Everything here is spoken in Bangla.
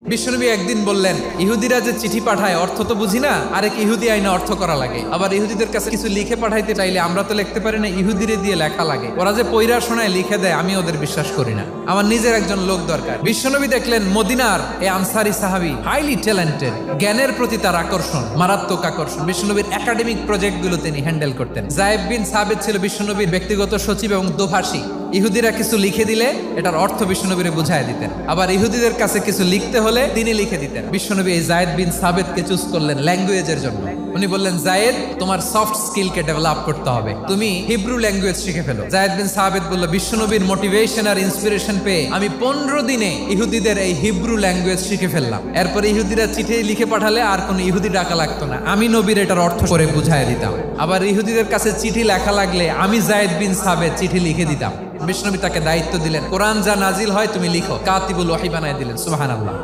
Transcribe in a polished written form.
বিশ্বনবী একদিন বললেন, ইহুদিরা যে চিঠি পাঠায় অর্থ তো বুঝি না, আরেক ইহুদি আইনে অর্থ করা লাগে। আবার ইহুদিদের কাছে কিছু লিখে পাঠাইতে চাইলে আমরা তো লিখতে পারি না, ইহুদিরে দিয়ে লেখা লাগে। ওরা যে পয়রা শোনায় লিখে দেয়, আমি ওদের বিশ্বাস করি না। আমার নিজের একজন লোক দরকার। বিশ্বনবী দেখলেন মদিনার এই আনসারি সাহাবী হাইলি ট্যালেন্টেড, জ্ঞানের প্রতি তার আকর্ষণ, মারাত্মক আকর্ষণ। বিশ্বনবীর একাডেমিক প্রজেক্টগুলো তিনি হ্যান্ডেল করতেন। যায়েদ বিন সাবিত ছিল বিশ্বনবীর ব্যক্তিগত সচিব এবং দোভাষী। ইহুদিরা কিছু লিখে দিলে এটার অর্থ বিশ্বনবীরে বুঝায় দিতেন। আবার ইহুদিদের কাছে কিছু লিখতে হলে তিনি লিখে দিতেন। বিশ্বনবী এই যায়েদ বিন সাবিতকে চুজ করলেন ল্যাঙ্গুয়েজের জন্য। উনি বললেন, যায়েদ, তোমার সফট স্কিলকে ডেভেলপ করতে হবে, তুমি হিব্রু ল্যাঙ্গুয়েজ শিখে ফেলো। যায়েদ বিন সাবিত বলল, বিশ্বনবীর মোটিভেশন আর ইন্সপিরেশন পেয়ে আমি 15 দিনে ইহুদিদের এই হিব্রু ল্যাঙ্গুয়েজ শিখে ফেললাম। এরপরে ইহুদিরা চিঠি লিখে পাঠালে আর কোনো ইহুদি ডাকা লাগতো না, আমি নবীর এটার অর্থ করে বুঝায় দিতাম। আবার ইহুদিদের কাছে চিঠি লেখা লাগলে আমি যায়েদ বিন সাবিত চিঠি লিখে দিতাম। বিশ্বনবী তাকে দায়িত্ব দিলেন, কোরআন যা নাজিল হয় তুমি লিখো, কাতিবুল ওয়াহি বানায় দিলেন। সুবহানাল্লাহ।